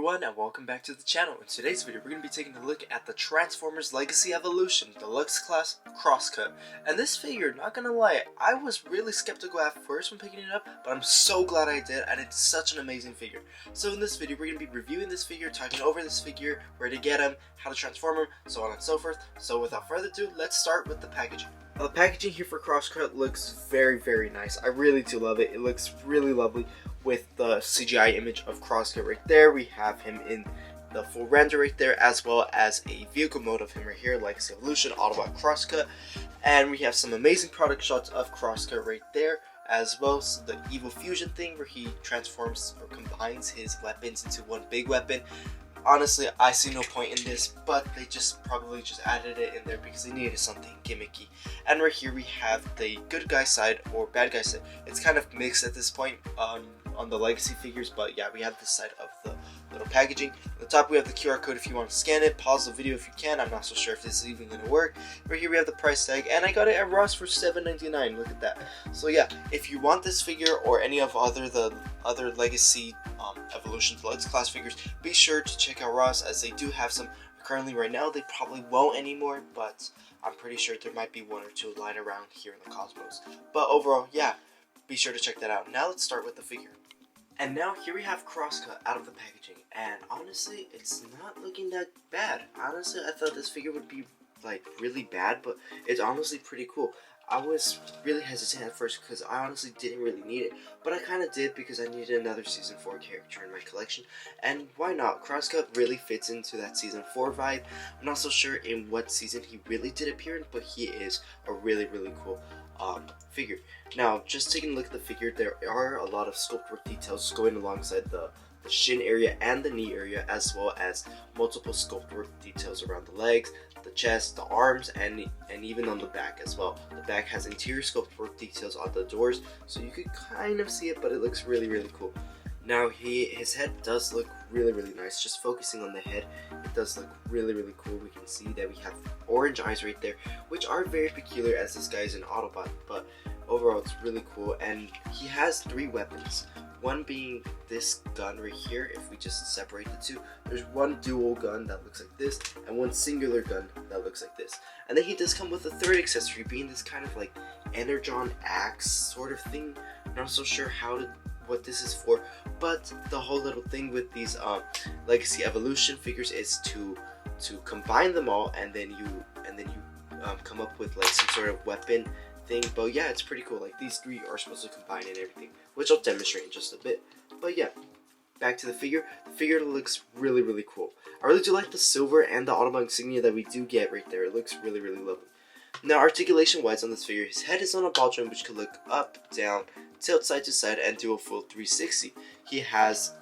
everyone, and welcome back to the channel. In today's video, we're going to be taking a look at the Transformers Legacy Evolution Deluxe Class Crosscut. And this figure, not gonna lie, I was really skeptical at first when picking it up, but I'm so glad I did, and it's such an amazing figure. So in this video, we're going to be reviewing this figure, talking over this figure, where to get him, how to transform him, so on and so forth. So without further ado, let's start with the packaging. Now, the packaging here for Crosscut looks very nice. I really do love it. It looks really lovely. With the CGI image of Crosscut right there, we have him in the full render right there, as well as a vehicle mode of him right here, Legacy Evolution, Autobot Crosscut, and we have some amazing product shots of Crosscut right there, as well as the Evil Fusion thing where he transforms or combines his weapons into one big weapon. Honestly, I see no point in this, but they probably just added it in there because they needed something gimmicky. And right here we have the good guy side or bad guy side. It's kind of mixed at this point on the legacy figures, but yeah, we have this side of the little packaging. At the top we have the QR code if you want to scan it. Pause the video if you can. I'm not so sure if this is even going to work. Right here we have the price tag, and I got it at Ross for $7.99. Look at that. So yeah, if you want this figure or any of the other legacy Evolution Deluxe class figures, be sure to check out Ross, as they do have some currently right now. They probably won't anymore, but I'm pretty sure there might be one or two lying around here in the cosmos. But overall, yeah, be sure to check that out. Now let's start with the figure. And now here we have Crosscut out of the packaging, and honestly, it's not looking that bad. Honestly, I thought this figure would be like really bad, but it's honestly pretty cool. I was really hesitant at first because I honestly didn't really need it, but I kind of did because I needed another Season 4 character in my collection, and why not? Crosscut really fits into that Season 4 vibe. I'm not so sure in what season he really did appear in, but he is a really cool figure. Now, just taking a look at the figure, there are a lot of sculpt work details going alongside the shin area and the knee area, as well as multiple sculpt work details around the legs, the chest, the arms, and even on the back as well. The back has interior sculpt work details on the doors, so you could kind of see it, but it looks really cool. Now his head does look really nice. Just focusing on the head, it does look really cool. We can see that we have orange eyes right there, which are very peculiar as this guy is an Autobot, but overall it's really cool. And he has 3 weapons. One being this gun right here. If we just separate the two, there's one dual gun that looks like this, and one singular gun that looks like this. And then he does come with a 3rd accessory, being this kind of like energon axe sort of thing. I'm not so sure what this is for, but the whole little thing with these Legacy Evolution figures is to combine them all, and then you come up with like some sort of weapon thing. But yeah, it's pretty cool. Like, these 3 are supposed to combine and everything, which I'll demonstrate in just a bit. But yeah, back to the figure. The figure looks really cool. I really do like the silver and the Autobot insignia that we do get right there. It looks really lovely. Now, articulation wise on this figure, his head is on a ball joint which could look up, down, tilt side to side, and do a full 360. He has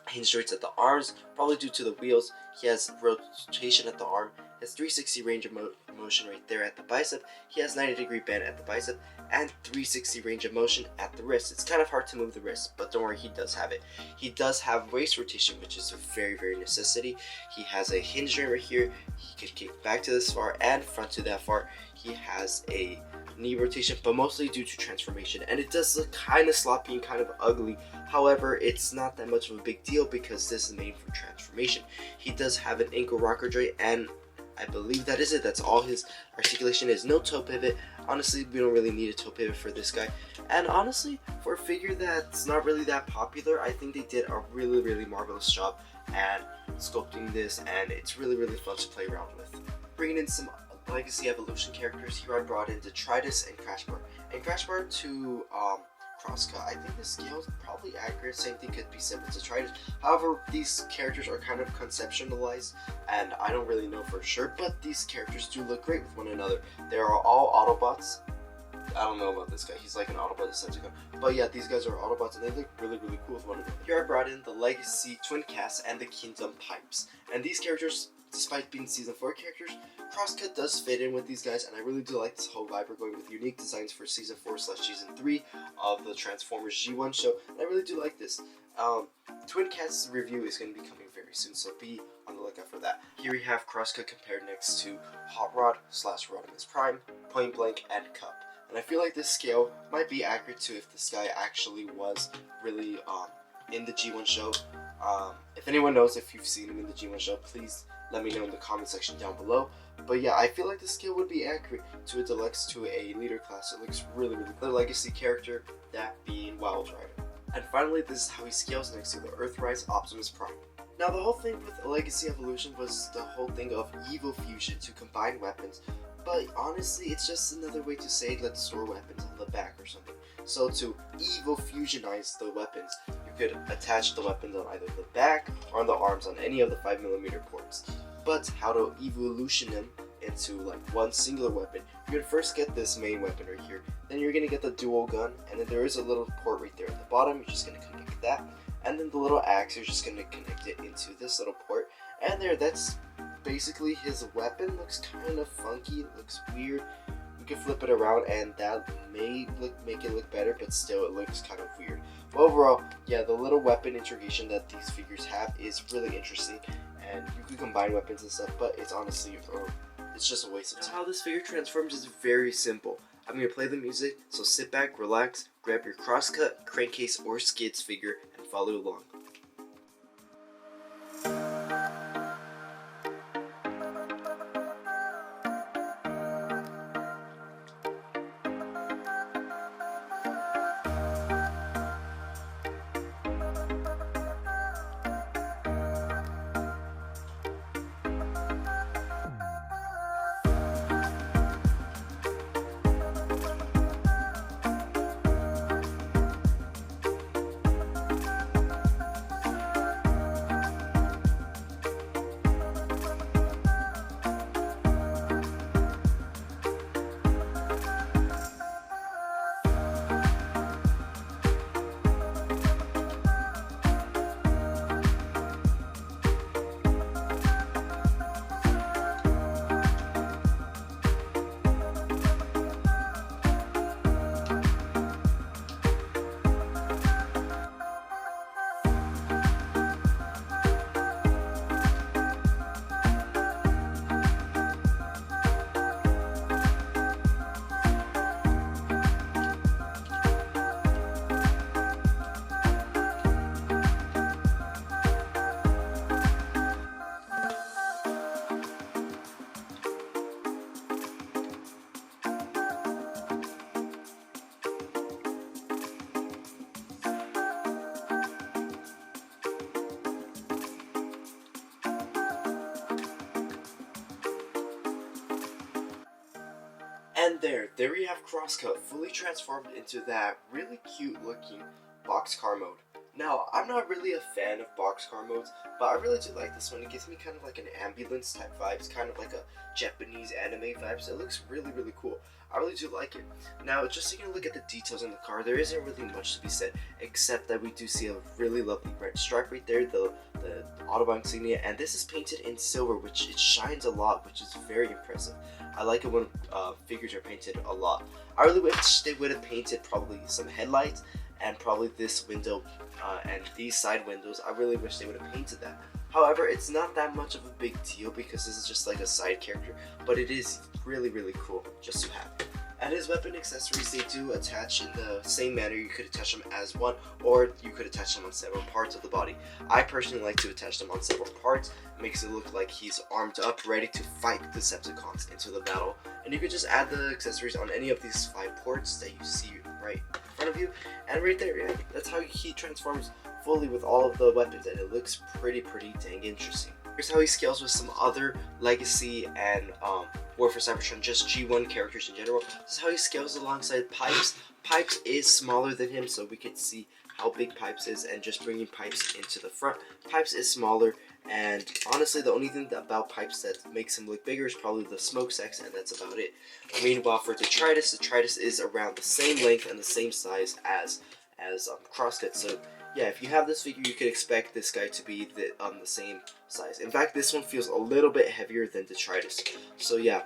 hinge joints at the arms, probably due to the wheels. He has rotation at the arm. He has 360 range of motion right there at the bicep. He has 90-degree bend at the bicep, and 360 range of motion at the wrist. It's kind of hard to move the wrist, but don't worry, he does have it. He does have waist rotation, which is a very necessity. He has a hinge joint right here. He could kick back to this far and front to that far. He has a knee rotation, but mostly due to transformation, and it does look kind of sloppy and kind of ugly. However, it's not that much of a big deal because this is made for transformation. He does have an ankle rocker joint, and I believe that is it. That's all his articulation is. No toe pivot. Honestly, we don't really need a toe pivot for this guy. And honestly, for a figure that's not really that popular, I think they did a really marvelous job at sculpting this, and it's really fun to play around with. Bringing in some Legacy Evolution characters, here I brought in Detritus and Crashbar. And Crashbar to Crosscut, I think the scale is probably accurate. Same thing could be said with Detritus. However, these characters are kind of conceptualized, and I don't really know for sure, but these characters do look great with one another. They are all Autobots. I don't know about this guy. He's like an Autobot Decepticon. But yeah, these guys are Autobots, and they look really cool with one another. Here I brought in the Legacy Twin Cast and the Kingdom Pipes. And these characters, despite being Season 4 characters, Crosscut does fit in with these guys, and I really do like this whole vibe. We're going with unique designs for Season 4/Season 3 of the Transformers G1 show, and I really do like this. Twin Cast's review is going to be coming very soon, so be on the lookout for that. Here we have Crosscut compared next to Hot Rod / Rodimus Prime, Point Blank, and Cup. And I feel like this scale might be accurate to if this guy actually was really in the G1 show. If anyone knows if you've seen him in the G1 show, please let me know in the comment section down below. But yeah, I feel like the skill would be accurate to a deluxe to a leader class. It looks really cool. The legacy character, that being Wild Rider. And finally, this is how he scales next to the Earthrise Optimus Prime. Now, the whole thing with Legacy Evolution was the whole thing of Evo Fusion to combine weapons, but honestly, it's just another way to say let's store weapons on the back or something. So to Evo Fusionize the weapons, you could attach the weapons on either the back or on the arms on any of the 5mm ports. But how to evolution them into like one singular weapon, you're gonna first get this main weapon right here, then you're gonna get the dual gun, and then there is a little port right there at the bottom. You're just gonna connect that, and then the little axe, you're just gonna connect it into this little port, and there, that's basically his weapon. Looks kind of funky, it looks weird. You can flip it around and that may make it look better, but still it looks kind of weird. But overall, yeah, the little weapon integration that these figures have is really interesting, and you can combine weapons and stuff, but it's honestly it's just a waste of time. Now, how this figure transforms is very simple. I'm going to play the music, so sit back, relax, grab your Crosscut, Crankcase, or Skids figure, and follow along. And there we have Crosscut fully transformed into that really cute looking boxcar mode. Now, I'm not really a fan of boxcar modes, but I really do like this one. It gives me kind of like an ambulance type vibes, kind of like a Japanese anime vibes. It looks really cool. I really do like it. Now, just taking a look at the details on the car, there isn't really much to be said, except that we do see a really lovely red stripe right there, the Autobahn insignia, and this is painted in silver, which it shines a lot, which is very impressive. I like it when figures are painted a lot. I really wish they would have painted probably some headlights and probably this window and these side windows. I really wish they would have painted that. However, it's not that much of a big deal because this is just like a side character, but it is really cool just to have. And his weapon accessories, they do attach in the same manner. You could attach them as one, or you could attach them on several parts of the body. I personally like to attach them on several parts. It makes it look like he's armed up, ready to fight the Decepticons into the battle. And you could just add the accessories on any of these 5 ports that you see right in front of you. And right there, yeah, that's how he transforms fully with all of the weapons, and it looks pretty dang interesting. Here's how he scales with some other Legacy and War for Cybertron, just G1 characters in general. This is how he scales alongside Pipes. Pipes is smaller than him, so we could see how big Pipes is, and just bringing Pipes into the front. Pipes is smaller, and honestly, the only thing about Pipes that makes him look bigger is probably the smoke stacks, and that's about it. Meanwhile, for Detritus, Detritus is around the same length and the same size as Crosscut. So yeah, if you have this figure, you could expect this guy to be the same size. In fact, this one feels a little bit heavier than Detritus. So yeah,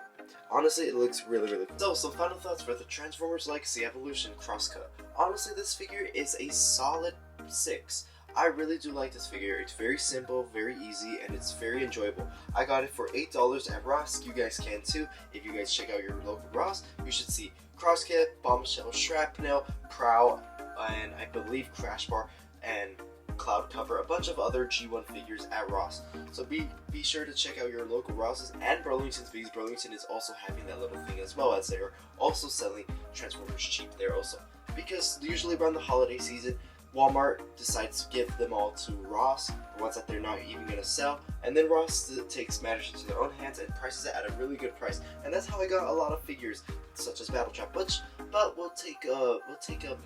honestly, it looks really cool. So, some final thoughts for the Transformers Legacy Evolution Crosscut. Honestly, this figure is a solid 6. I really do like this figure. It's very simple, very easy, and it's very enjoyable. I got it for $8 at Ross. You guys can too. If you guys check out your local Ross, you should see Crosscut, Bombshell, Shrapnel, Prow, and I believe Crash Bar, and Cloud Cover, a bunch of other G1 figures at Ross. So be sure to check out your local Rosses and Burlington's, because Burlington is also having that little thing as well, as they are also selling Transformers cheap there also. Because usually around the holiday season, Walmart decides to give them all to Ross, the ones that they're not even going to sell, and then Ross takes matters into their own hands and prices it at a really good price. And that's how I got a lot of figures such as Battle Trap Butch, but we'll take a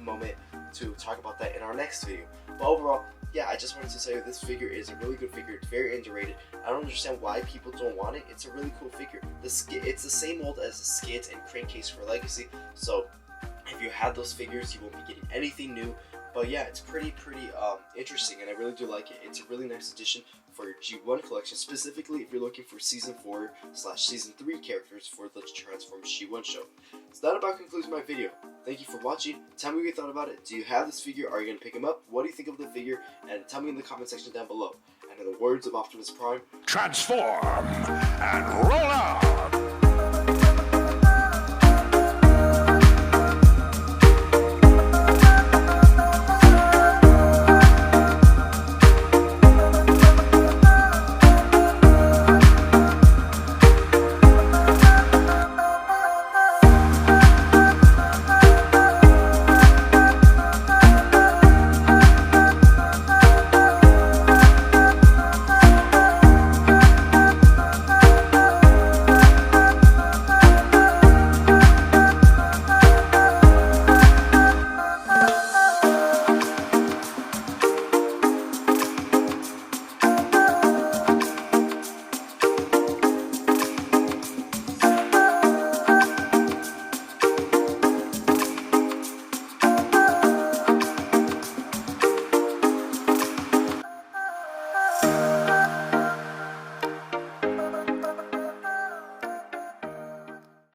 moment to talk about that in our next video. But overall, yeah, I just wanted to say this figure is a really good figure. It's very underrated. I don't understand why people don't want it. It's a really cool figure. It's the same mold as the Skid and Crankcase for Legacy, so if you have those figures, you won't be getting anything new. But yeah, it's pretty interesting, and I really do like it. It's a really nice addition for your G1 collection, specifically if you're looking for Season 4/Season 3 characters for the Transformers G1 show. So that about concludes my video. Thank you for watching. Tell me what you thought about it. Do you have this figure? Are you going to pick him up? What do you think of the figure? And tell me in the comment section down below. And in the words of Optimus Prime, transform and roll out!